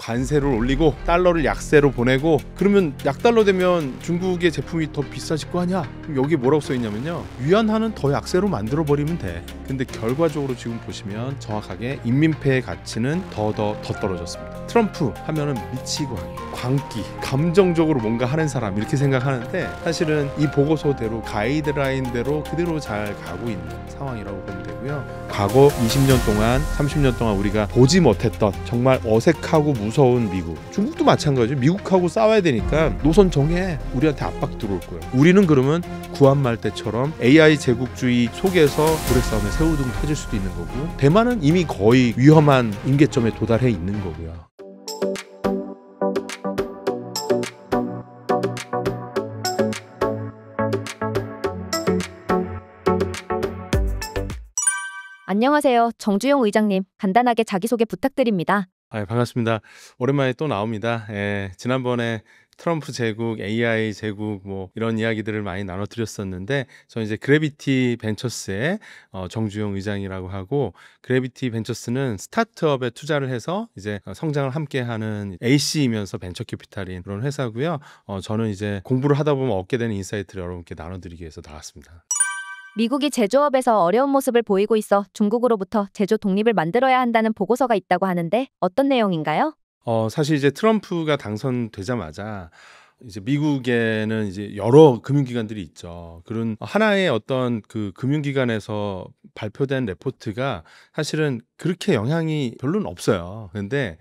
관세를 올리고 달러를 약세로 보내고, 그러면 약달러 되면 중국의 제품이 더 비싸질 거 아니야? 그럼 여기 뭐라고 써 있냐면요, 위안화는 더 약세로 만들어 버리면 돼. 근데 결과적으로 지금 보시면 정확하게 인민폐의 가치는 더 떨어졌습니다. 트럼프 하면은 미치고 광기, 감정적으로 뭔가 하는 사람 이렇게 생각하는데, 사실은 이 보고서대로 가이드라인대로 그대로 잘 가고 있는 상황이라고 보면 되고요. 과거 20년 동안 30년 동안 우리가 보지 못했던 정말 어색하고 무서운 미국, 중국도 마찬가지죠. 미국하고 싸워야 되니까 노선 정해, 우리한테 압박 들어올 거예요. 우리는 그러면 구한말 때처럼 AI 제국주의 속에서 고래싸움에 새우등 터질 수도 있는 거고, 대만은 이미 거의 위험한 임계점에 도달해 있는 거고요. 안녕하세요. 정주영 의장님, 간단하게 자기소개 부탁드립니다. 반갑습니다. 오랜만에 또 나옵니다. 지난번에 트럼프 제국, AI 제국 뭐 이런 이야기들을 많이 나눠드렸었는데, 저는 이제 그래비티 벤처스의 정주영 의장이라고 하고, 그래비티 벤처스는 스타트업에 투자를 해서 이제 성장을 함께하는 AC이면서 벤처 캐피탈인 그런 회사고요. 저는 이제 공부를 하다 보면 얻게 되는 인사이트를 여러분께 나눠드리기 위해서 나왔습니다. 미국이 제조업에서 어려운 모습을 보이고 있어 중국으로부터 제조 독립을 만들어야 한다는 보고서가 있다고 하는데 어떤 내용인가요? 사실 이제 트럼프가 당선되자마자 이제 미국에는 이제 여러 금융기관들이 있죠. 그런 하나의 어떤 그 금융기관에서 발표된 레포트가 사실은 그렇게 영향이 별로는 없어요. 근데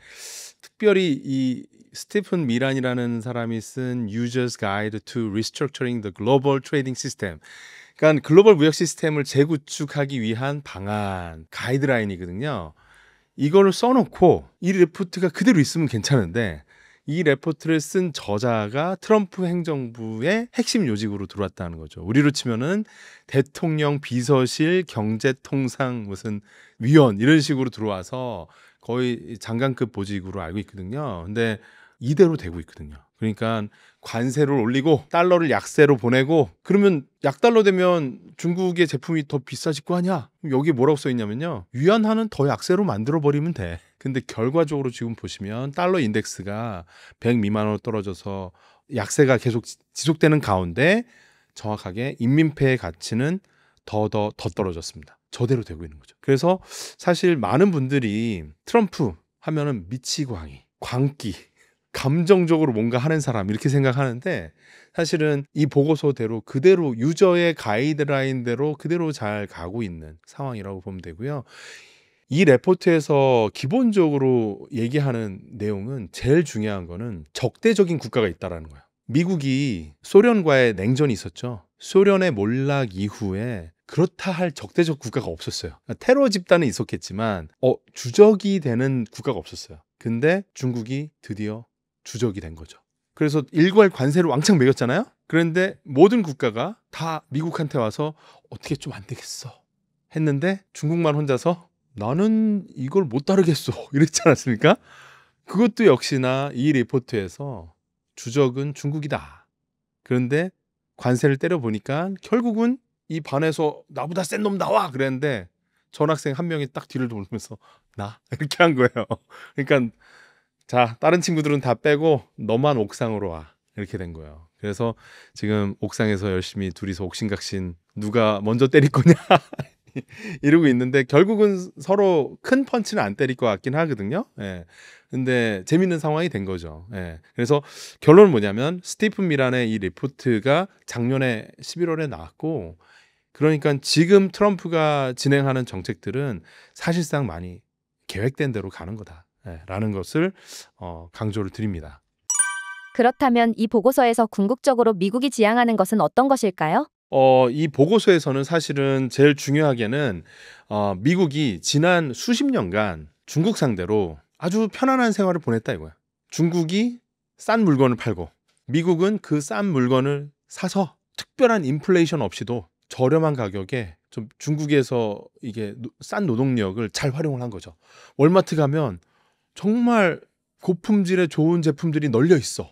특별히 이 스티픈 미란이라는 사람이 쓴 User's Guide to Restructuring the Global Trading System, 그러니까 글로벌 무역 시스템을 재구축하기 위한 방안, 가이드라인이거든요. 이거를 써놓고 이 레포트가 그대로 있으면 괜찮은데, 이 레포트를 쓴 저자가 트럼프 행정부의 핵심 요직으로 들어왔다는 거죠. 우리로 치면은 대통령 비서실 경제통상 무슨 위원 이런 식으로 들어와서 거의 장관급 보직으로 알고 있거든요. 근데 이대로 되고 있거든요. 그러니까 관세를 올리고 달러를 약세로 보내고, 그러면 약달러 되면 중국의 제품이 더 비싸질 거 아니야? 여기 뭐라고 써 있냐면요, 위안화는 더 약세로 만들어 버리면 돼. 근데 결과적으로 지금 보시면 달러 인덱스가 100 미만으로 떨어져서 약세가 계속 지속되는 가운데 정확하게 인민폐의 가치는 더 떨어졌습니다. 저대로 되고 있는 거죠. 그래서 사실 많은 분들이 트럼프 하면은 미치고 광기, 감정적으로 뭔가 하는 사람 이렇게 생각하는데, 사실은 이 보고서대로 그대로 유저의 가이드라인대로 그대로 잘 가고 있는 상황이라고 보면 되고요. 이 레포트에서 기본적으로 얘기하는 내용은, 제일 중요한 거는 적대적인 국가가 있다라는 거예요. 미국이 소련과의 냉전이 있었죠. 소련의 몰락 이후에 그렇다 할 적대적 국가가 없었어요. 테러 집단은 있었겠지만 주적이 되는 국가가 없었어요. 근데 중국이 드디어 주적이 된 거죠. 그래서 일괄 관세를 왕창 매겼잖아요. 그런데 모든 국가가 다 미국한테 와서 어떻게 좀 안 되겠어 했는데, 중국만 혼자서 나는 이걸 못 따르겠어 이랬지 않았습니까? 그것도 역시나 이 리포트에서 주적은 중국이다. 그런데 관세를 때려보니까 결국은 이 반에서 나보다 센 놈 나와 그랬는데, 전학생 한 명이 딱 뒤를 돌면서 나 이렇게 한 거예요. 그러니까 자, 다른 친구들은 다 빼고 너만 옥상으로 와 이렇게 된 거예요. 그래서 지금 옥상에서 열심히 둘이서 옥신각신 누가 먼저 때릴 거냐 이러고 있는데, 결국은 서로 큰 펀치는 안 때릴 것 같긴 하거든요. 근데 재밌는 상황이 된 거죠. 그래서 결론은 뭐냐면, 스티픈 미란의 이 리포트가 작년에 11월에 나왔고, 그러니까 지금 트럼프가 진행하는 정책들은 사실상 많이 계획된 대로 가는 거다 라는 것을 강조를 드립니다. 그렇다면 이 보고서에서 궁극적으로 미국이 지향하는 것은 어떤 것일까요? 이 보고서에서는 사실은 제일 중요하게는 미국이 지난 수십 년간 중국 상대로 아주 편안한 생활을 보냈다 이거야. 중국이 싼 물건을 팔고 미국은 그 싼 물건을 사서 특별한 인플레이션 없이도 저렴한 가격에 좀 중국에서 이게 싼 노동력을 잘 활용을 한 거죠. 월마트 가면 정말 고품질의 좋은 제품들이 널려 있어.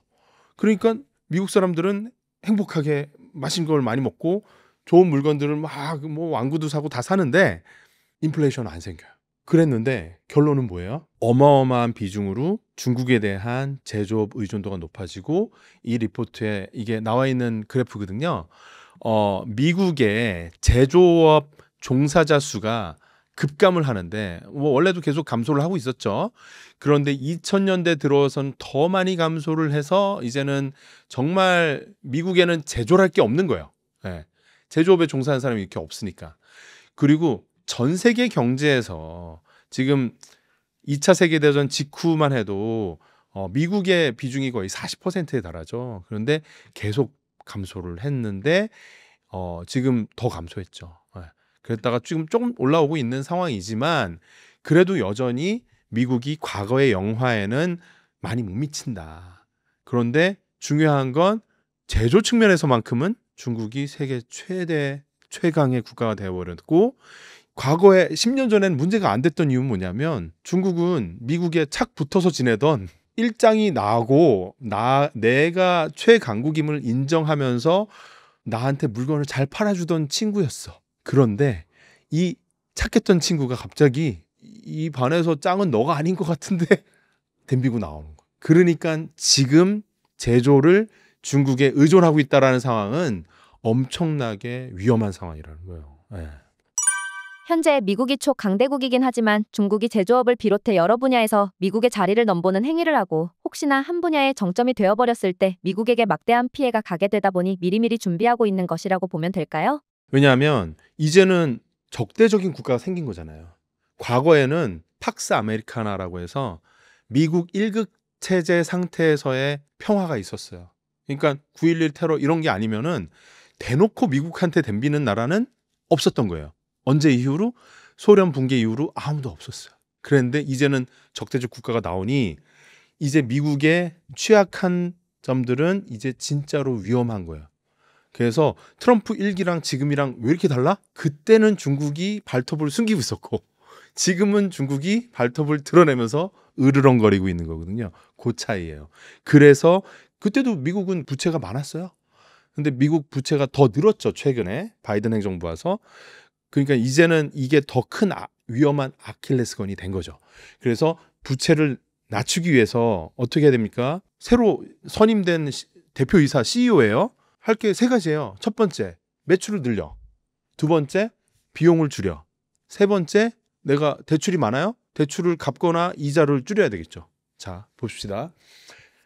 그러니까 미국 사람들은 행복하게 맛있는 걸 많이 먹고 좋은 물건들을 막 뭐 왕구도 사고 다 사는데 인플레이션 안 생겨요. 그랬는데 결론은 뭐예요? 어마어마한 비중으로 중국에 대한 제조업 의존도가 높아지고 이 리포트에 이게 나와 있는 그래프거든요. 미국의 제조업 종사자 수가 급감을 하는데 뭐 원래도 계속 감소를 하고 있었죠. 그런데 2000년대 들어선 더 많이 감소를 해서 이제는 정말 미국에는 제조를 할 게 없는 거예요. 예. 제조업에 종사하는 사람이 이렇게 없으니까. 그리고 전 세계 경제에서 지금 2차 세계대전 직후만 해도 미국의 비중이 거의 40%에 달하죠. 그런데 계속 감소를 했는데 지금 더 감소했죠. 예. 그랬다가 지금 조금 올라오고 있는 상황이지만 그래도 여전히 미국이 과거의 영화에는 많이 못 미친다. 그런데 중요한 건 제조 측면에서만큼은 중국이 세계 최강의 국가가 되어버렸고 과거에 10년 전에는 문제가 안 됐던 이유는 뭐냐면 중국은 미국에 착 붙어서 지내던 일장이 나고 내가 최강국임을 인정하면서 나한테 물건을 잘 팔아주던 친구였어. 그런데 이 착했던 친구가 갑자기 이 반에서 짱은 너가 아닌 것 같은데 덤비고 나오는 거야. 그러니까 지금 제조를 중국에 의존하고 있다라는 상황은 엄청나게 위험한 상황이라는 거예요. 네. 현재 미국이 초강대국이긴 하지만 중국이 제조업을 비롯해 여러 분야에서 미국의 자리를 넘보는 행위를 하고 혹시나 한 분야의 정점이 되어버렸을 때 미국에게 막대한 피해가 가게 되다 보니 미리미리 준비하고 있는 것이라고 보면 될까요? 왜냐하면 이제는 적대적인 국가가 생긴 거잖아요. 과거에는 팍스 아메리카나라고 해서 미국 1국 체제 상태에서의 평화가 있었어요. 그러니까 9.11 테러 이런 게 아니면은 대놓고 미국한테 덤비는 나라는 없었던 거예요. 언제 이후로? 소련 붕괴 이후로 아무도 없었어요. 그런데 이제는 적대적 국가가 나오니 이제 미국의 취약한 점들은 이제 진짜로 위험한 거예요. 그래서 트럼프 1기랑 지금이랑 왜 이렇게 달라? 그때는 중국이 발톱을 숨기고 있었고 지금은 중국이 발톱을 드러내면서 으르렁거리고 있는 거거든요. 그 차이예요. 그래서 그때도 미국은 부채가 많았어요. 근데 미국 부채가 더 늘었죠. 최근에 바이든 행정부 와서. 그러니까 이제는 이게 더 큰 위험한 아킬레스건이 된 거죠. 그래서 부채를 낮추기 위해서 어떻게 해야 됩니까? 새로 선임된 대표이사 CEO예요. 할 게 세 가지예요. 첫 번째, 매출을 늘려. 두 번째, 비용을 줄여. 세 번째, 내가 대출이 많아요? 대출을 갚거나 이자를 줄여야 되겠죠. 자, 봅시다.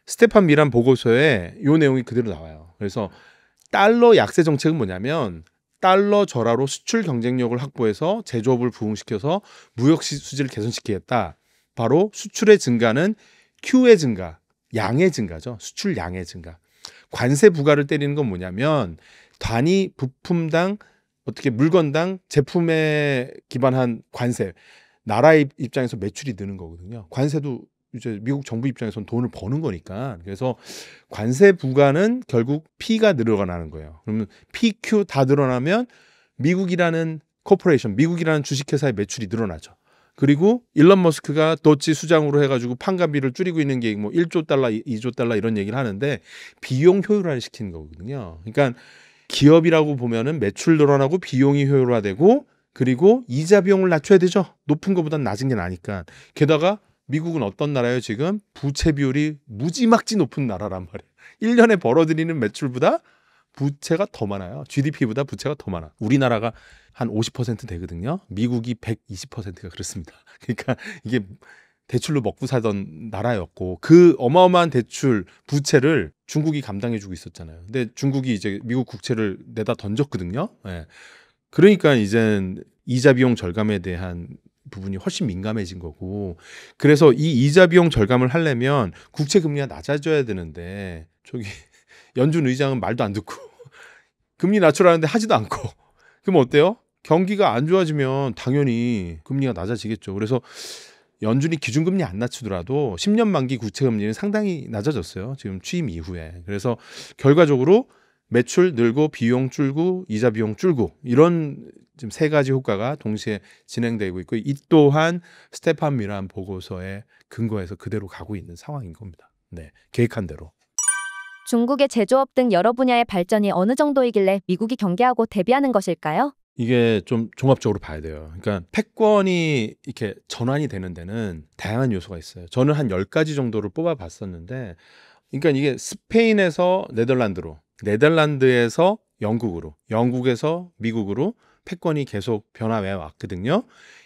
스테판 미란 보고서에 이 내용이 그대로 나와요. 그래서 달러 약세 정책은 뭐냐면 달러 절하로 수출 경쟁력을 확보해서 제조업을 부흥시켜서 무역 수지를 개선시키겠다. 바로 수출의 증가는 Q의 증가, 양의 증가죠. 수출 양의 증가. 관세 부과를 때리는 건 뭐냐면 단위 부품당 어떻게 물건당 제품에 기반한 관세. 나라의 입장에서 매출이 느는 거거든요. 관세도 이제 미국 정부 입장에서는 돈을 버는 거니까. 그래서 관세 부과는 결국 P가 늘어나는 거예요. 그러면 PQ 다 늘어나면 미국이라는 코퍼레이션, 미국이라는 주식회사의 매출이 늘어나죠. 그리고 일론 머스크가 도치 수장으로 해가지고 판관비를 줄이고 있는 게 뭐 1조 달러, 2조 달러 이런 얘기를 하는데 비용 효율화를 시키는 거거든요. 그러니까 기업이라고 보면은 매출 늘어나고 비용이 효율화되고 그리고 이자 비용을 낮춰야 되죠. 높은 것보다는 낮은 게 나니까. 게다가 미국은 어떤 나라예요? 지금 부채 비율이 무지막지 높은 나라란 말이에요. 1년에 벌어들이는 매출보다 부채가 더 많아요. GDP보다 부채가 더 많아. 우리나라가 한 50% 되거든요. 미국이 120%가 그렇습니다. 그러니까 이게 대출로 먹고 살던 나라였고 그 어마어마한 대출 부채를 중국이 감당해주고 있었잖아요. 근데 중국이 이제 미국 국채를 내다 던졌거든요. 예. 그러니까 이젠 이자 비용 절감에 대한 부분이 훨씬 민감해진 거고 그래서 이 이자 비용 절감을 하려면 국채 금리가 낮아져야 되는데 저기 연준 의장은 말도 안 듣고 금리 낮추라는데 하지도 않고 그럼 어때요? 경기가 안 좋아지면 당연히 금리가 낮아지겠죠. 그래서 연준이 기준금리 안 낮추더라도 10년 만기 국채 금리는 상당히 낮아졌어요. 지금 취임 이후에. 그래서 결과적으로 매출 늘고 비용 줄고 이자 비용 줄고 이런 지금 세 가지 효과가 동시에 진행되고 있고 이 또한 스테판 미란 보고서에 근거해서 그대로 가고 있는 상황인 겁니다. 네, 계획한 대로. 중국의 제조업 등 여러 분야의 발전이 어느 정도이길래 미국이 경계하고 대비하는 것일까요? 이게 좀 종합적으로 봐야 돼요. 그러니까 패권이 이렇게 전환이 되는 데는 다양한 요소가 있어요. 저는 한 10가지 정도를 뽑아봤었는데, 그러니까 이게 스페인에서 네덜란드로, 네덜란드에서 영국으로, 영국에서 미국으로 패권이 계속 변화해 왔거든요.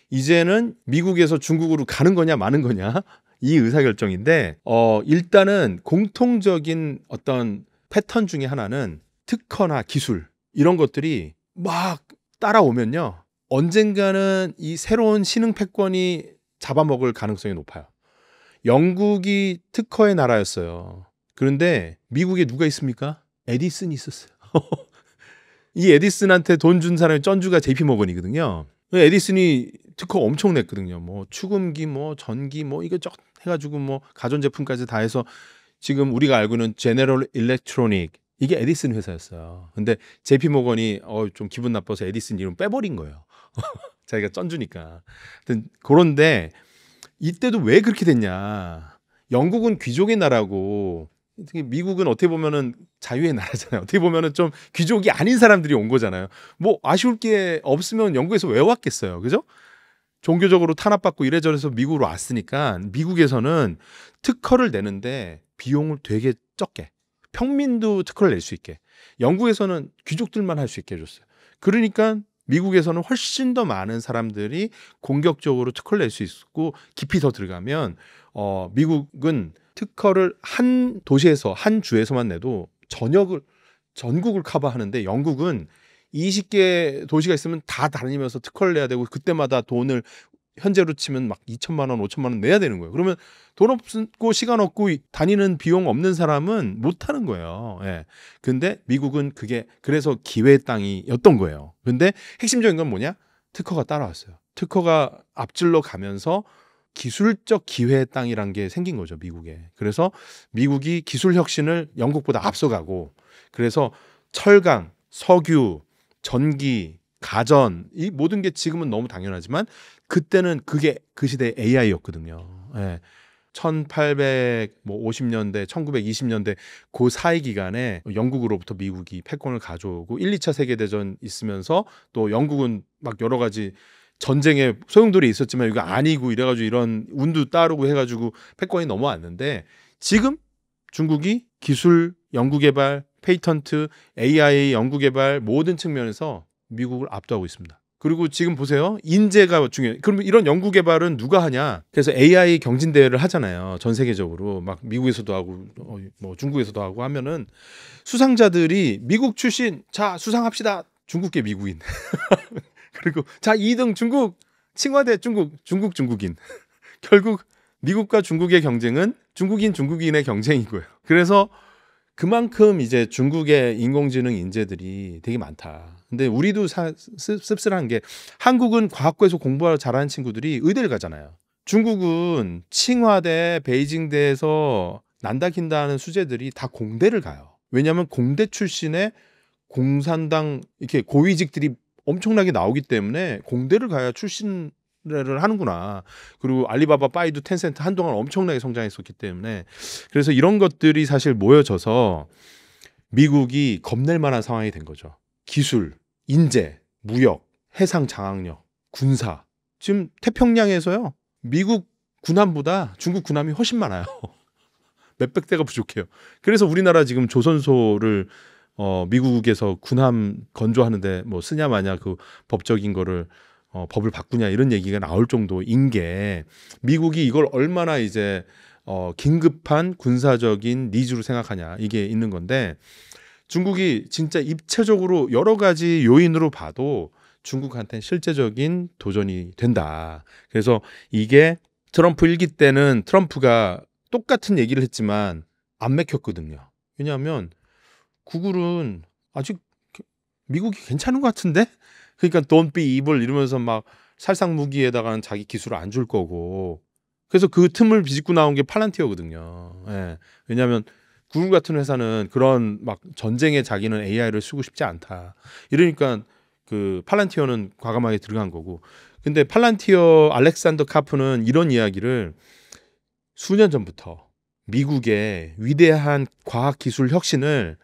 이제는 미국에서 중국으로 가는 거냐 마는 거냐 이 의사결정인데, 일단은 공통적인 어떤 패턴 중에 하나는 특허나 기술 이런 것들이 막 따라오면요, 언젠가는 이 새로운 신흥 패권이 잡아먹을 가능성이 높아요. 영국이 특허의 나라였어요. 그런데 미국에 누가 있습니까? 에디슨이 있었어요. 이 에디슨한테 돈 준 사람이 쩐주가 JP 모건이거든요. 에디슨이 특허 엄청 냈거든요. 뭐 축음기, 뭐 전기, 뭐 이것저것 해가지고 뭐 가전제품까지 다 해서 지금 우리가 알고 있는 제너럴 일렉트로닉, 이게 에디슨 회사였어요. 근데 JP 모건이 좀 기분 나빠서 에디슨 이름 빼버린 거예요. 자기가 쩐주니까. 그런데 이때도 왜 그렇게 됐냐? 영국은 귀족의 나라고 미국은 어떻게 보면은 자유의 나라잖아요. 어떻게 보면은 좀 귀족이 아닌 사람들이 온 거잖아요. 뭐 아쉬울 게 없으면 영국에서 왜 왔겠어요, 그죠? 종교적으로 탄압받고 이래저래서 미국으로 왔으니까 미국에서는 특허를 내는데 비용을 되게 적게, 평민도 특허를 낼 수 있게, 영국에서는 귀족들만 할 수 있게 해줬어요. 그러니까 미국에서는 훨씬 더 많은 사람들이 공격적으로 특허를 낼 수 있고, 깊이 더 들어가면 미국은 특허를 한 도시에서, 한 주에서만 내도 전국을 커버하는데, 영국은 20개 도시가 있으면 다 다니면서 특허를 내야 되고, 그때마다 돈을 현재로 치면 막 2천만 원, 5천만 원 내야 되는 거예요. 그러면 돈 없고 시간 없고 다니는 비용 없는 사람은 못 하는 거예요. 예. 근데 미국은 그게 그래서 기회의 땅이었던 거예요. 근데 핵심적인 건 뭐냐? 특허가 따라왔어요. 특허가 앞질러 가면서 기술적 기회의 땅이란 게 생긴 거죠, 미국에. 그래서 미국이 기술 혁신을 영국보다 앞서가고, 그래서 철강, 석유, 전기, 가전, 이 모든 게 지금은 너무 당연하지만 그때는 그게 그 시대의 AI였거든요. 예. 1850년대, 1920년대 그 사이 기간에 영국으로부터 미국이 패권을 가져오고, 1, 2차 세계대전 있으면서 또 영국은 막 여러 가지 전쟁에 소용돌이 있었지만 이거 아니고 이래가지고 이런 운도 따르고 해가지고 패권이 넘어왔는데, 지금 중국이 기술, 연구개발, 페이턴트, AI 연구개발 모든 측면에서 미국을 압도하고 있습니다. 그리고 지금 보세요. 인재가 중요해요. 그럼 이런 연구 개발은 누가 하냐? 그래서 AI 경진 대회를 하잖아요. 전 세계적으로 막 미국에서도 하고 뭐 중국에서도 하고 하면은 수상자들이 미국 출신, 자 수상합시다. 중국계 미국인. 그리고 자 2등 중국, 칭화대 중국인. 결국 미국과 중국의 경쟁은 중국인의 경쟁이고요. 그래서 그만큼 이제 중국의 인공지능 인재들이 되게 많다. 근데 우리도 씁쓸한 게, 한국은 과학고에서 공부 잘하는 친구들이 의대를 가잖아요. 중국은 칭화대, 베이징대에서 난다 긴다 하는 수재들이 다 공대를 가요. 왜냐하면 공대 출신의 공산당 이렇게 고위직들이 엄청나게 나오기 때문에 공대를 가야 출신을 하는구나. 그리고 알리바바, 바이두, 텐센트 한동안 엄청나게 성장했었기 때문에, 그래서 이런 것들이 사실 모여져서 미국이 겁낼 만한 상황이 된 거죠. 기술, 인재, 무역, 해상 장악력, 군사. 지금 태평양에서요, 미국 군함보다 중국 군함이 훨씬 많아요. 몇백 대가 부족해요. 그래서 우리나라 지금 조선소를 미국에서 군함 건조하는데 뭐 쓰냐 마냐 그 법적인 거를 법을 바꾸냐 이런 얘기가 나올 정도인 게, 미국이 이걸 얼마나 이제 긴급한 군사적인 니즈로 생각하냐, 이게 있는 건데, 중국이 진짜 입체적으로 여러 가지 요인으로 봐도 중국한테는 실제적인 도전이 된다. 그래서 이게 트럼프 1기 때는 트럼프가 똑같은 얘기를 했지만 안 맥혔거든요. 왜냐하면 구글은 아직 미국이 괜찮은 것 같은데? 그러니까 don't be evil 이러면서 막 살상 무기에다가는 자기 기술을 안 줄 거고, 그래서 그 틈을 비집고 나온 게 팔란티어거든요. 예. 왜냐하면 구글 같은 회사는 그런 막 전쟁에 자기는 AI를 쓰고 싶지 않다. 이러니까 그 팔란티어는 과감하게 들어간 거고. 근데 팔란티어 알렉산더 카프는 이런 이야기를 수년 전부터 미국의 위대한 과학 기술 혁신을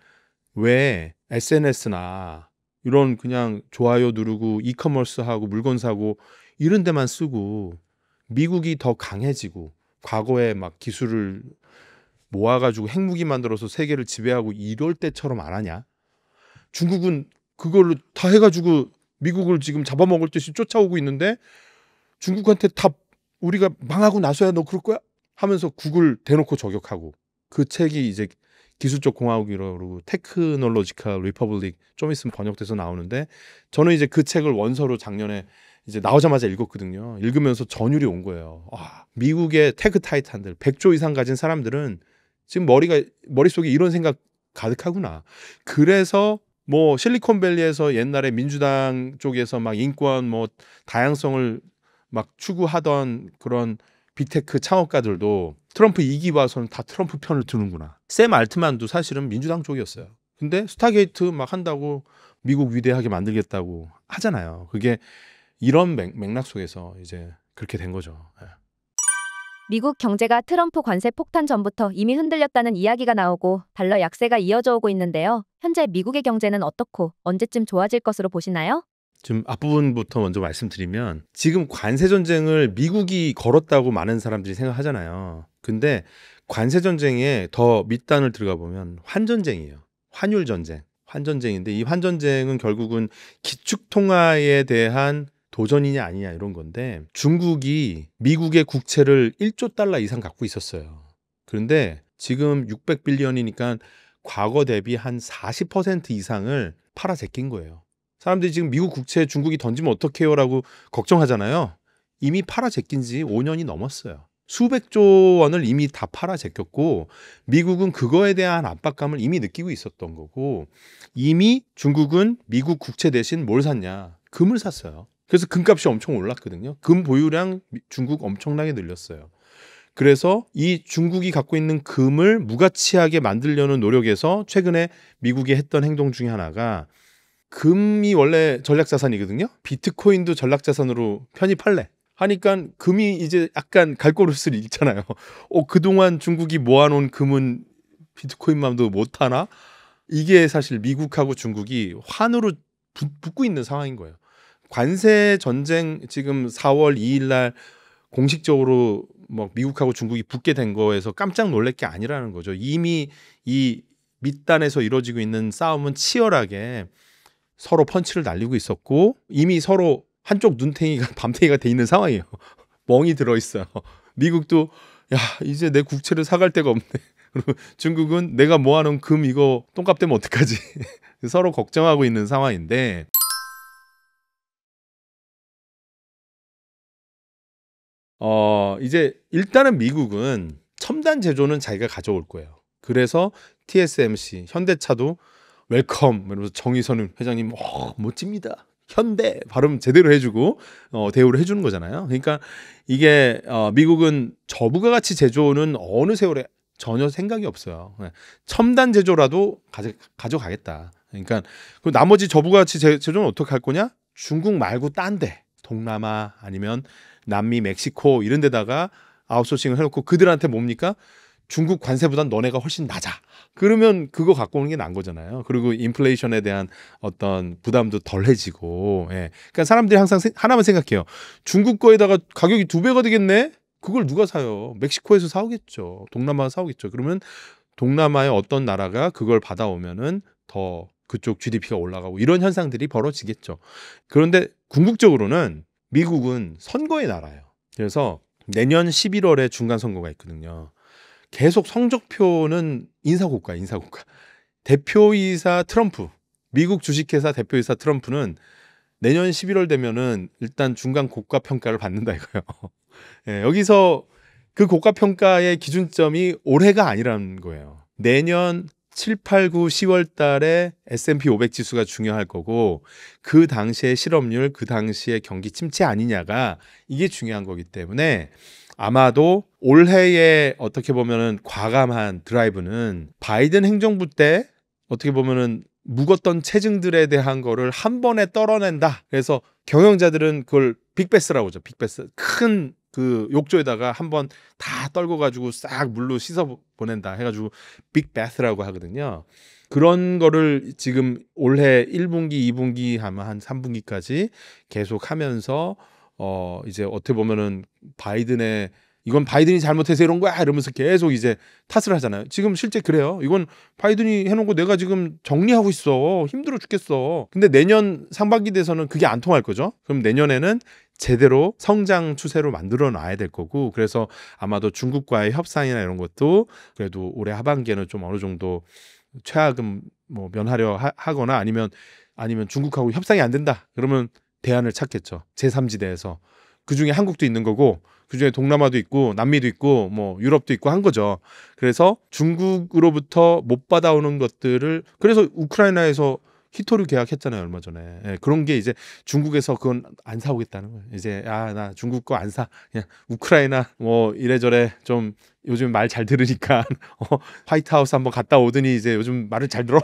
왜 SNS나 이런 그냥 좋아요 누르고 이커머스 하고 물건 사고 이런 데만 쓰고 미국이 더 강해지고 과거에 막 기술을 모아가지고 핵무기 만들어서 세계를 지배하고 이럴 때처럼 안 하냐? 중국은 그걸로 다 해가지고 미국을 지금 잡아먹을 듯이 쫓아오고 있는데 중국한테 다 우리가 망하고 나서야 너 그럴 거야? 하면서 국을 대놓고 저격하고 그 책이 이제 기술적 공화국이라고 테크놀로지컬 리퍼블릭 좀 있으면 번역돼서 나오는데 저는 이제 그 책을 원서로 작년에 이제 나오자마자 읽었거든요. 읽으면서 전율이 온 거예요. 아, 미국의 테크 타이탄들 100조 이상 가진 사람들은 지금 머릿속에 이런 생각 가득하구나. 그래서 뭐 실리콘밸리에서 옛날에 민주당 쪽에서 막 인권 뭐 다양성을 막 추구하던 그런 빅테크 창업가들도 트럼프 2기 봐서는 다 트럼프 편을 드는구나. 샘 알트만도 사실은 민주당 쪽이었어요. 근데 스타게이트 막 한다고 미국 위대하게 만들겠다고 하잖아요. 그게 이런 맥락 속에서 이제 그렇게 된 거죠. 예. 미국 경제가 트럼프 관세 폭탄 전부터 이미 흔들렸다는 이야기가 나오고 달러 약세가 이어져 오고 있는데요. 현재 미국의 경제는 어떻고 언제쯤 좋아질 것으로 보시나요? 좀 앞부분부터 먼저 말씀드리면 지금 관세 전쟁을 미국이 걸었다고 많은 사람들이 생각하잖아요. 근데 관세 전쟁에 더 밑단을 들어가 보면 환전쟁이에요. 환율 전쟁. 환전쟁인데 이 환전쟁은 결국은 기축 통화에 대한 도전이냐 아니냐 이런 건데 중국이 미국의 국채를 1조 달러 이상 갖고 있었어요. 그런데 지금 600빌리언이니까 과거 대비 한 40% 이상을 팔아 제낀 거예요. 사람들이 지금 미국 국채 중국이 던지면 어떡해요라고 걱정하잖아요. 이미 팔아 제낀 지 5년이 넘었어요. 수백조 원을 이미 다 팔아 제꼈고 미국은 그거에 대한 압박감을 이미 느끼고 있었던 거고 이미 중국은 미국 국채 대신 뭘 샀냐? 금을 샀어요. 그래서 금값이 엄청 올랐거든요. 금 보유량 중국 엄청나게 늘렸어요. 그래서 이 중국이 갖고 있는 금을 무가치하게 만들려는 노력에서 최근에 미국이 했던 행동 중에 하나가 금이 원래 전략자산이거든요. 비트코인도 전략자산으로 편입할래 하니까 금이 이제 약간 갈고리를 잃잖아요. 그동안 중국이 모아놓은 금은 비트코인만도 못하나? 이게 사실 미국하고 중국이 환으로 붙고 있는 상황인 거예요. 관세 전쟁 지금 4월 2일 날 공식적으로 뭐 미국하고 중국이 붙게 된 거에서 깜짝 놀랄 게 아니라는 거죠. 이미 이 밑단에서 이루어지고 있는 싸움은 치열하게 서로 펀치를 날리고 있었고 이미 서로 한쪽 눈탱이가 밤탱이가 돼 있는 상황이에요. 멍이 들어 있어요. 미국도 야 이제 내 국채를 사갈 데가 없네. 그리고 중국은 내가 모아놓은 금 이거 똥값 되면 어떡하지? 서로 걱정하고 있는 상황인데 이제 일단은 미국은 첨단 제조는 자기가 가져올 거예요. 그래서 TSMC, 현대차도 웰컴 이러면서 정의선 회장님 멋집니다. 현대 발음 제대로 해주고 대우를 해주는 거잖아요. 그러니까 이게 미국은 저부가 가치 제조는 어느 세월에 전혀 생각이 없어요. 첨단 제조라도 가져가겠다. 그러니까 그 나머지 저부가 가치 제조는 어떻게 할 거냐? 중국 말고 딴 데, 동남아 아니면 남미, 멕시코 이런 데다가 아웃소싱을 해놓고 그들한테 뭡니까? 중국 관세보단 너네가 훨씬 낮아. 그러면 그거 갖고 오는 게 나은 거잖아요. 그리고 인플레이션에 대한 어떤 부담도 덜해지고. 예. 그러니까 사람들이 항상 하나만 생각해요. 중국 거에다가 가격이 2배가 되겠네? 그걸 누가 사요? 멕시코에서 사오겠죠. 동남아가 사오겠죠. 그러면 동남아의 어떤 나라가 그걸 받아오면은 더 그쪽 GDP가 올라가고 이런 현상들이 벌어지겠죠. 그런데 궁극적으로는 미국은 선거의 나라예요. 그래서 내년 11월에 중간 선거가 있거든요. 계속 성적표는 인사고가. 대표이사 트럼프, 미국 주식회사 대표이사 트럼프는 내년 11월 되면은 일단 중간 고가 평가를 받는다 이거예요. 예, 여기서 그 고가 평가의 기준점이 올해가 아니라는 거예요. 내년 7, 8, 9, 10월 달에 S&P 500 지수가 중요할 거고 그 당시의 실업률, 그 당시의 경기 침체 아니냐가 이게 중요한 거기 때문에 아마도 올해의 어떻게 보면은 과감한 드라이브는 바이든 행정부 때 어떻게 보면은 묵었던 체증들에 대한 거를 한 번에 떨어낸다. 그래서 경영자들은 그걸 빅베스라고 하죠. 빅베스. 큰 그 욕조에다가 한번 다 떨궈 가지고 싹 물로 씻어 보낸다 해가지고 빅 배스라고 하거든요. 그런 거를 지금 올해 1분기, 2분기 하면 한 3분기까지 계속 하면서 이제 어떻게 보면은 바이든의 이건 바이든이 잘못해서 이런 거야 이러면서 계속 이제 탓을 하잖아요. 지금 실제 그래요. 이건 바이든이 해놓은 거 내가 지금 정리하고 있어. 힘들어 죽겠어. 근데 내년 상반기 돼서는 그게 안 통할 거죠. 그럼 내년에는 제대로 성장 추세로 만들어 놔야 될 거고, 그래서 아마도 중국과의 협상이나 이런 것도 그래도 올해 하반기에는 좀 어느 정도 최악은 뭐 면하려 하거나 아니면 중국하고 협상이 안 된다 그러면 대안을 찾겠죠. 제3지대에서. 그중에 한국도 있는 거고 그중에 동남아도 있고 남미도 있고 뭐 유럽도 있고 한 거죠. 그래서 중국으로부터 못 받아오는 것들을, 그래서 우크라이나에서 히토류 계약했잖아요 얼마 전에. 예, 그런 게 이제 중국에서 그건 안 사오겠다는 거예요. 이제 나 중국 거 안 사, 그냥 우크라이나 뭐 이래저래 좀 요즘 말 잘 들으니까 화이트하우스 한번 갔다 오더니 이제 요즘 말을 잘 들어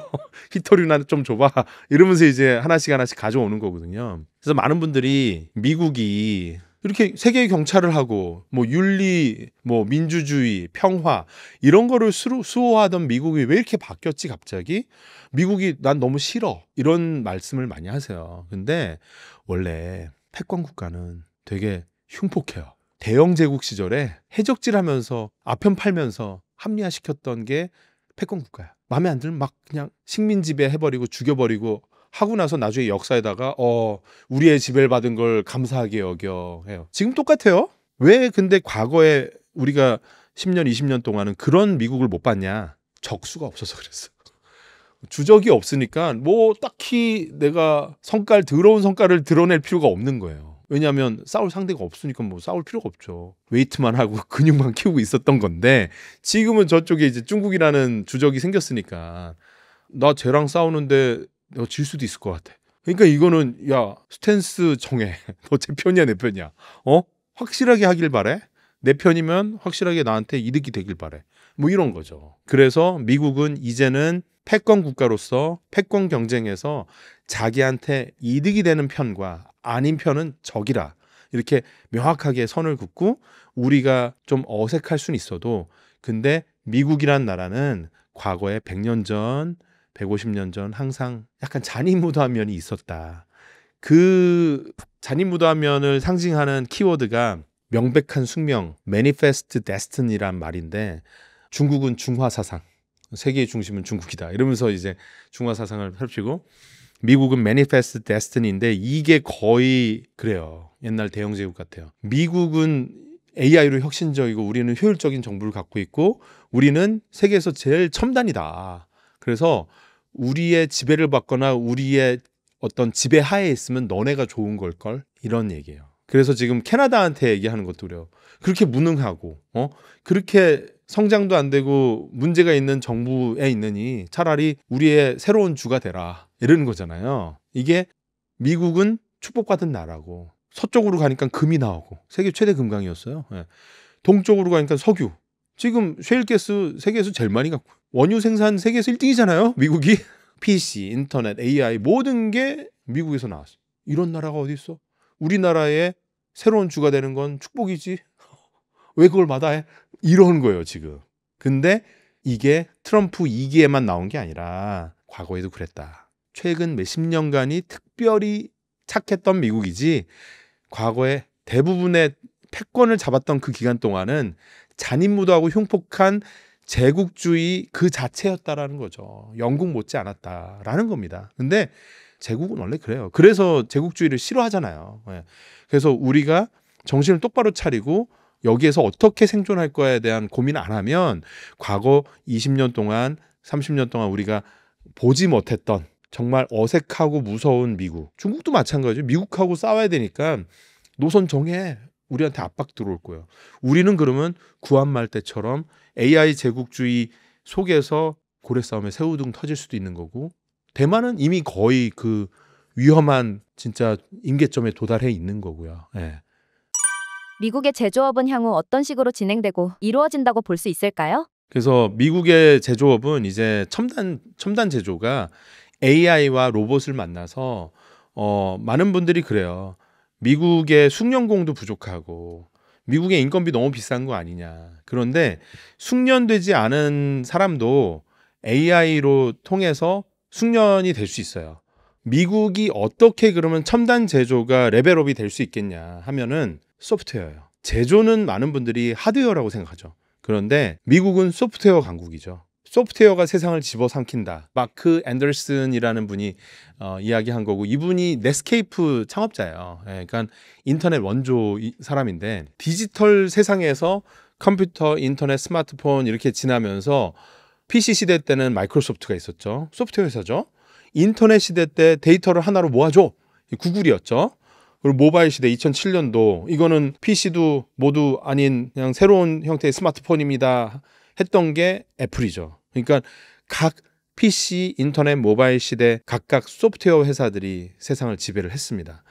히토류나 좀 줘봐 이러면서 이제 하나씩 가져오는 거거든요. 그래서 많은 분들이 미국이 이렇게 세계의 경찰을 하고 뭐 윤리, 뭐 민주주의, 평화 이런 거를 수호하던 미국이 왜 이렇게 바뀌었지 갑자기? 미국이 난 너무 싫어 이런 말씀을 많이 하세요. 근데 원래 패권 국가는 되게 흉폭해요. 대영 제국 시절에 해적질하면서 아편 팔면서 합리화시켰던 게 패권 국가야. 마음에 안 들면 막 그냥 식민 지배 해버리고 죽여버리고 하고 나서 나중에 역사에다가 우리의 지배를 받은 걸 감사하게 여겨 해요. 지금 똑같아요. 왜 근데 과거에 우리가 10년, 20년 동안은 그런 미국을 못 봤냐? 적수가 없어서 그랬어. 주적이 없으니까 뭐 딱히 내가 더러운 성과를 드러낼 필요가 없는 거예요. 왜냐하면 싸울 상대가 없으니까 뭐 싸울 필요가 없죠. 웨이트만 하고 근육만 키우고 있었던 건데 지금은 저쪽에 이제 중국이라는 주적이 생겼으니까 나 쟤랑 싸우는데 내가 질 수도 있을 것 같아. 그러니까 이거는 야 스탠스 정해. 너 제 편이야 내 편이야. 확실하게 하길 바래. 내 편이면 확실하게 나한테 이득이 되길 바래. 뭐 이런 거죠. 그래서 미국은 이제는 패권 국가로서 패권 경쟁에서 자기한테 이득이 되는 편과 아닌 편은 적이라 이렇게 명확하게 선을 긋고, 우리가 좀 어색할 수는 있어도 근데 미국이란 나라는 과거에 100년 전 150년 전 항상 약간 잔인무도한 면이 있었다. 그 잔인무도한 면을 상징하는 키워드가 명백한 숙명, manifest destiny란 말인데, 중국은 중화사상, 세계의 중심은 중국이다 이러면서 이제 중화사상을 펼치고, 미국은 manifest destiny인데 이게 거의 그래요. 옛날 대영제국 같아요. 미국은 AI로 혁신적이고 우리는 효율적인 정보를 갖고 있고 우리는 세계에서 제일 첨단이다. 그래서 우리의 지배를 받거나 우리의 어떤 지배 하에 있으면 너네가 좋은 걸걸? 이런 얘기예요. 그래서 지금 캐나다한테 얘기하는 것도 그래요. 그렇게 무능하고 그렇게 성장도 안 되고 문제가 있는 정부에 있느니 차라리 우리의 새로운 주가 되라 이러는 거잖아요. 이게 미국은 축복받은 나라고, 서쪽으로 가니까 금이 나오고 세계 최대 금강이었어요. 예. 동쪽으로 가니까 석유. 지금 셰일가스 세계에서 제일 많이 갖고, 원유 생산 세계에서 1등이잖아요 미국이. PC, 인터넷, AI 모든 게 미국에서 나왔어. 이런 나라가 어디 있어? 우리나라의 새로운 주가 되는 건 축복이지. 왜 그걸 마다해? 이런 거예요 지금. 근데 이게 트럼프 2기에만 나온 게 아니라 과거에도 그랬다. 최근 몇십 년간이 특별히 착했던 미국이지, 과거에 대부분의 패권을 잡았던 그 기간 동안은 잔인무도하고 흉폭한 제국주의 그 자체였다라는 거죠. 영국 못지 않았다라는 겁니다. 근데 제국은 원래 그래요. 그래서 제국주의를 싫어하잖아요. 예. 그래서 우리가 정신을 똑바로 차리고 여기에서 어떻게 생존할 거에 대한 고민 안 하면 과거 20년 동안 30년 동안 우리가 보지 못했던 정말 어색하고 무서운 미국, 중국도 마찬가지죠. 미국하고 싸워야 되니까 노선 정해. 우리한테 압박 들어올 거예요. 우리는 그러면 구한말 때처럼 AI 제국주의 속에서 고래 싸움에 새우등 터질 수도 있는 거고, 대만은 이미 거의 그 위험한 진짜 임계점에 도달해 있는 거고요. 예. 미국의 제조업은 향후 어떤 식으로 진행되고 이루어진다고 볼 수 있을까요? 그래서 미국의 제조업은 이제 첨단 제조가 AI와 로봇을 만나서 많은 분들이 그래요. 미국의 숙련공도 부족하고 미국의 인건비 너무 비싼 거 아니냐. 그런데 숙련되지 않은 사람도 AI로 통해서 숙련이 될 수 있어요. 미국이 어떻게 그러면 첨단 제조가 레벨업이 될 수 있겠냐 하면은 소프트웨어예요. 제조는 많은 분들이 하드웨어라고 생각하죠. 그런데 미국은 소프트웨어 강국이죠. 소프트웨어가 세상을 집어삼킨다. 마크 앤더슨이라는 분이 이야기한 거고, 이분이 넷스케이프 창업자예요. 그러니까 인터넷 원조 사람인데, 디지털 세상에서 컴퓨터, 인터넷, 스마트폰 이렇게 지나면서 PC 시대 때는 마이크로소프트가 있었죠. 소프트웨어 회사죠. 인터넷 시대 때 데이터를 하나로 모아줘. 구글이었죠. 그리고 모바일 시대 2007년도 이거는 PC도 모두 아닌 그냥 새로운 형태의 스마트폰입니다 했던 게 애플이죠. 그러니까 각 PC, 인터넷, 모바일 시대 각각 소프트웨어 회사들이 세상을 지배를 했습니다.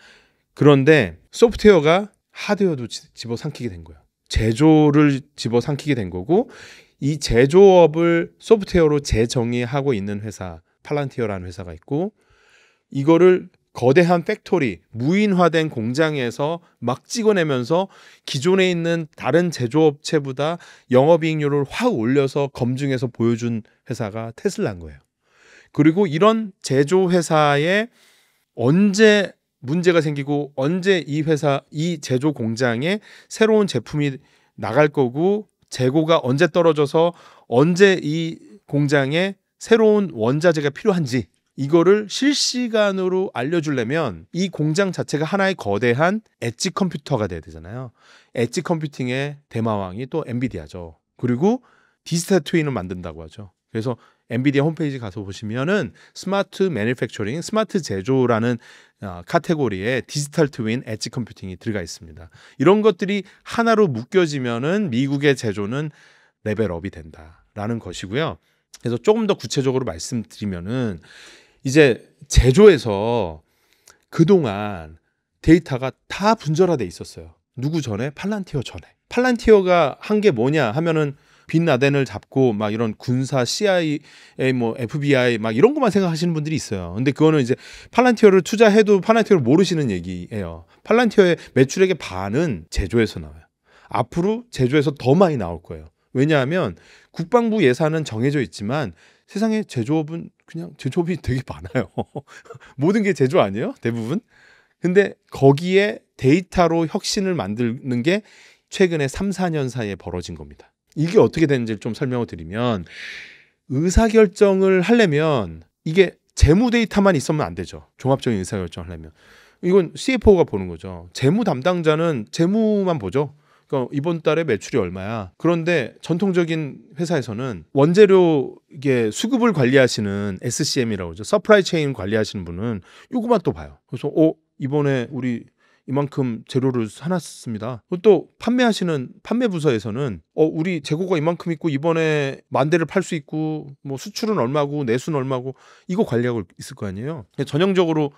그런데 소프트웨어가 하드웨어도 집어삼키게 된 거예요. 제조를 집어삼키게 된 거고, 이 제조업을 소프트웨어로 재정의하고 있는 회사 팔란티어라는 회사가 있고, 이거를 거대한 팩토리, 무인화된 공장에서 막 찍어내면서 기존에 있는 다른 제조업체보다 영업이익률을 확 올려서 검증해서 보여준 회사가 테슬라인 거예요. 그리고 이런 제조회사에 언제 문제가 생기고 언제 이 제조 공장에 새로운 제품이 나갈 거고 재고가 언제 떨어져서 언제 이 공장에 새로운 원자재가 필요한지, 이거를 실시간으로 알려주려면 이 공장 자체가 하나의 거대한 엣지 컴퓨터가 돼야 되잖아요. 엣지 컴퓨팅의 대마왕이 또 엔비디아죠. 그리고 디지털 트윈을 만든다고 하죠. 그래서 엔비디아 홈페이지 가서 보시면은 스마트 매니팩처링, 스마트 제조라는 카테고리에 디지털 트윈, 엣지 컴퓨팅이 들어가 있습니다. 이런 것들이 하나로 묶여지면은 미국의 제조는 레벨업이 된다라는 것이고요. 그래서 조금 더 구체적으로 말씀드리면은, 이제 제조에서 그동안 데이터가 다 분절화돼 있었어요. 누구 전에? 팔란티어 전에. 팔란티어가 한 게 뭐냐 하면은 빈 라덴을 잡고 막 이런 군사 CIA, 뭐 FBI 막 이런 것만 생각하시는 분들이 있어요. 근데 그거는 이제 팔란티어를 투자해도 팔란티어를 모르시는 얘기예요. 팔란티어의 매출액의 반은 제조에서 나와요. 앞으로 제조에서 더 많이 나올 거예요. 왜냐하면 국방부 예산은 정해져 있지만 세상에 제조업은 그냥 제조업이 되게 많아요. 모든 게 제조 아니에요? 대부분. 근데 거기에 데이터로 혁신을 만드는 게 최근에 3, 4년 사이에 벌어진 겁니다. 이게 어떻게 되는지 좀 설명을 드리면, 의사결정을 하려면 이게 재무 데이터만 있으면 안 되죠. 종합적인 의사결정을 하려면. 이건 CFO가 보는 거죠. 재무 담당자는 재무만 보죠. 그러니까 이번 달에 매출이 얼마야. 그런데 전통적인 회사에서는 원재료 이게 수급을 관리하시는 SCM이라고 하죠. 서프라이 체인 관리하시는 분은 요거만 또 봐요. 그래서 이번에 우리 이만큼 재료를 사놨습니다. 또 판매하시는 판매 부서에서는 우리 재고가 이만큼 있고 이번에 10,000대를 팔 수 있고 뭐 수출은 얼마고 내수는 얼마고 이거 관리하고 있을 거 아니에요. 전형적으로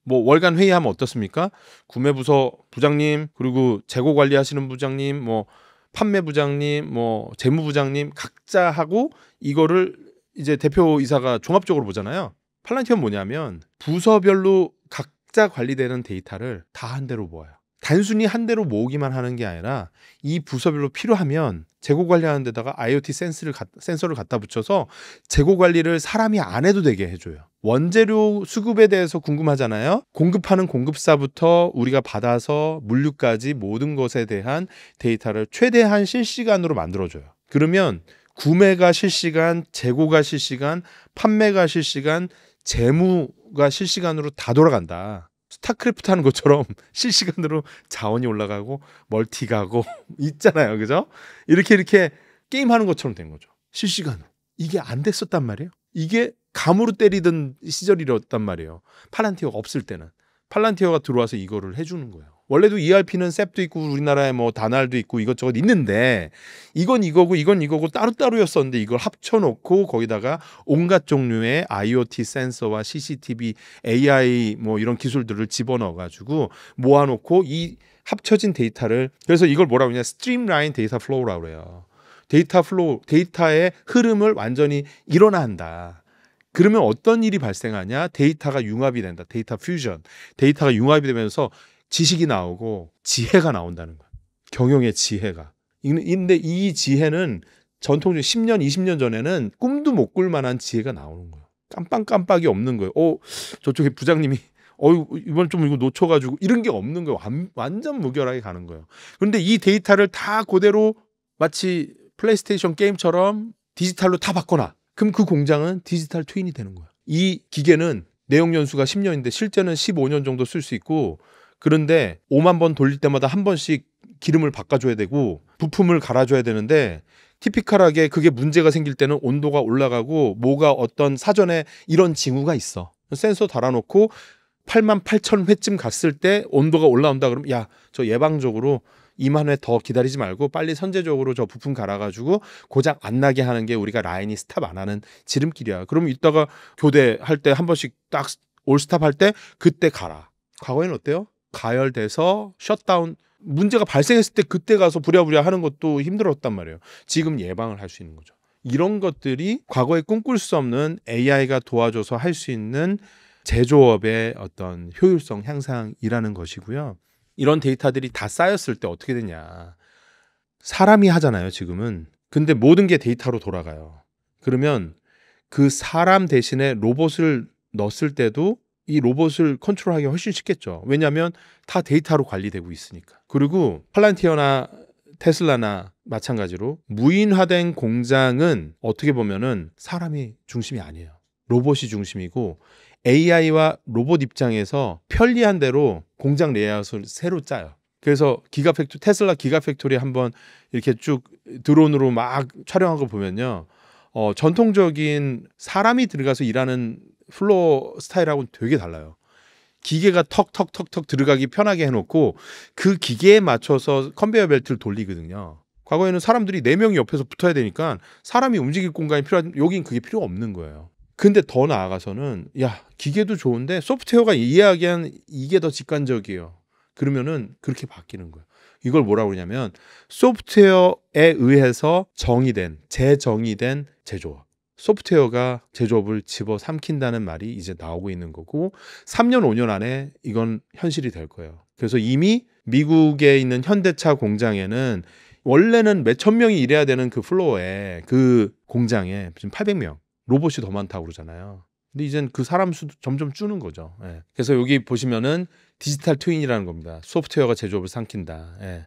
뭐 월간 회의하면 어떻습니까? 구매부서 부장님, 그리고 재고 관리하시는 부장님, 뭐 판매 부장님, 뭐 재무 부장님 각자 하고 이거를 이제 대표이사가 종합적으로 보잖아요. 팔란티어는 뭐냐면 부서별로 각자 관리되는 데이터를 다 한 대로 모아요. 단순히 한 대로 모으기만 하는 게 아니라 이 부서별로 필요하면 재고 관리하는 데다가 IoT 센서를 갖다 붙여서 재고 관리를 사람이 안 해도 되게 해줘요. 원재료 수급에 대해서 궁금하잖아요. 공급하는 공급사부터 우리가 받아서 물류까지 모든 것에 대한 데이터를 최대한 실시간으로 만들어줘요. 그러면 구매가 실시간, 재고가 실시간, 판매가 실시간, 재무가 실시간으로 다 돌아간다. 스타크래프트 하는 것처럼 실시간으로 자원이 올라가고 멀티 가고 있잖아요. 그죠? 이렇게 게임하는 것처럼 된 거죠. 실시간으로. 이게 안 됐었단 말이에요. 이게 감으로 때리던 시절이었단 말이에요. 팔란티어가 없을 때는. 팔란티어가 들어와서 이거를 해주는 거예요. 원래도 ERP는 셉도 있고 우리나라에 뭐 다날도 있고 이것저것 있는데 이건 이거고 따로따로였었는데 이걸 합쳐놓고 거기다가 온갖 종류의 IoT 센서와 CCTV, AI 뭐 이런 기술들을 집어넣어가지고 모아놓고 이 합쳐진 데이터를, 그래서 이걸 뭐라고 하냐, 스트림라인 데이터 플로우라고 그래요. 데이터 플로우, 데이터의 흐름을 완전히 일어난다. 그러면 어떤 일이 발생하냐? 데이터가 융합이 된다. 데이터 퓨전. 데이터가 융합이 되면서 지식이 나오고 지혜가 나온다는 거예요. 경영의 지혜가. 근데 이 지혜는 전통적인 10년, 20년 전에는 꿈도 못 꿀 만한 지혜가 나오는 거예요. 깜빡깜빡이 없는 거예요. 저쪽에 부장님이 이번 좀 이거 놓쳐가지고 이런 게 없는 거예요. 완전 무결하게 가는 거예요. 그런데 이 데이터를 다 그대로 마치 플레이스테이션 게임처럼 디지털로 다 바꿔놔. 그럼 그 공장은 디지털 트윈이 되는 거예요. 이 기계는 내용 연수가 10년인데 실제는 15년 정도 쓸 수 있고, 그런데 5만 번 돌릴 때마다 한 번씩 기름을 바꿔줘야 되고 부품을 갈아줘야 되는데, 티피컬하게 그게 문제가 생길 때는 온도가 올라가고 뭐가 어떤 사전에 이런 징후가 있어. 센서 달아놓고 88,000회쯤 갔을 때 온도가 올라온다 그러면 야, 저 예방적으로 2만 회 더 기다리지 말고 빨리 선제적으로 저 부품 갈아가지고 고장 안 나게 하는 게 우리가 라인이 스탑 안 하는 지름길이야. 그럼 이따가 교대할 때 한 번씩 딱 올스탑 할 때 그때 가라. 과거에는 어때요? 가열돼서 셧다운 문제가 발생했을 때 그때 가서 부랴부랴 하는 것도 힘들었단 말이에요. 지금 예방을 할 수 있는 거죠. 이런 것들이 과거에 꿈꿀 수 없는 AI가 도와줘서 할 수 있는 제조업의 어떤 효율성 향상이라는 것이고요. 이런 데이터들이 다 쌓였을 때 어떻게 되냐. 사람이 하잖아요, 지금은. 근데 모든 게 데이터로 돌아가요. 그러면 그 사람 대신에 로봇을 넣었을 때도 이 로봇을 컨트롤하기가 훨씬 쉽겠죠. 왜냐하면 다 데이터로 관리되고 있으니까. 그리고 팔란티어나 테슬라나 마찬가지로 무인화된 공장은 어떻게 보면은 사람이 중심이 아니에요. 로봇이 중심이고, AI와 로봇 입장에서 편리한 대로 공장 레이아웃을 새로 짜요. 그래서 테슬라 기가팩토리 한번 이렇게 쭉 드론으로 막 촬영한 거 보면요, 전통적인 사람이 들어가서 일하는 플로어 스타일하고는 되게 달라요. 기계가 턱턱턱턱 들어가기 편하게 해놓고 그 기계에 맞춰서 컨베이어 벨트를 돌리거든요. 과거에는 사람들이 4명이 옆에서 붙어야 되니까 사람이 움직일 공간이 필요하지만 여긴 그게 필요가 없는 거예요. 근데 더 나아가서는 기계도 좋은데 소프트웨어가 이해하기엔 이게 더 직관적이에요. 그러면은 그렇게 바뀌는 거예요. 이걸 뭐라고 그러냐면 소프트웨어에 의해서 재정의된 제조업. 소프트웨어가 제조업을 집어삼킨다는 말이 이제 나오고 있는 거고, 3년 5년 안에 이건 현실이 될 거예요. 그래서 이미 미국에 있는 현대차 공장에는 원래는 몇천 명이 일해야 되는 그 플로어에, 그 공장에 지금 800명, 로봇이 더 많다고 그러잖아요. 근데 이젠 그 사람 수도 점점 주는 거죠. 예. 그래서 여기 보시면은 디지털 트윈이라는 겁니다. 소프트웨어가 제조업을 삼킨다. 예.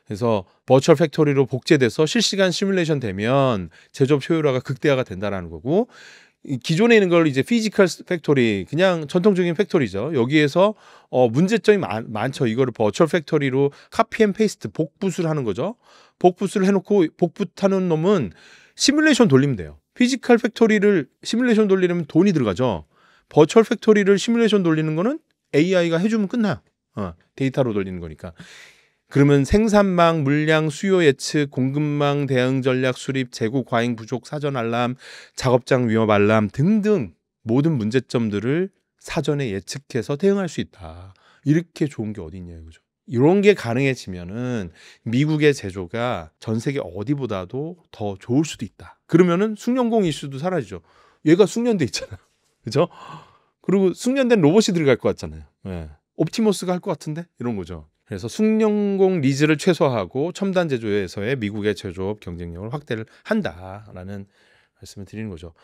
그래서 버추얼 팩토리로 복제돼서 실시간 시뮬레이션 되면 제조업 효율화가 극대화가 된다라는 거고, 기존에 있는 걸 이제 피지컬 팩토리, 그냥 전통적인 팩토리죠. 여기에서 문제점이 많죠. 이거를 버추얼 팩토리로 카피 앤 페이스트, 복붙을 하는 거죠. 복붙을 해놓고 복붙하는 놈은 시뮬레이션 돌리면 돼요. 피지컬 팩토리를 시뮬레이션 돌리려면 돈이 들어가죠. 버추얼 팩토리를 시뮬레이션 돌리는 거는 AI가 해주면 끝나요. 데이터로 돌리는 거니까. 그러면 생산망, 물량, 수요 예측, 공급망 대응 전략 수립, 재고 과잉 부족 사전 알람, 작업장 위험 알람 등등 모든 문제점들을 사전에 예측해서 대응할 수 있다. 이렇게 좋은 게 어디 있냐 이거죠. 이런 게 가능해지면은 미국의 제조가 전 세계 어디보다도 더 좋을 수도 있다. 그러면은 숙련공 이슈도 사라지죠. 얘가 숙련돼 있잖아. 그죠? 그리고 숙련된 로봇이 들어갈 것 같잖아요. 예. 옵티머스가 할 것 같은데? 이런 거죠. 그래서 숙련공 니즈를 최소화하고 첨단 제조에서의 미국의 제조업 경쟁력을 확대를 한다라는 말씀을 드리는 거죠.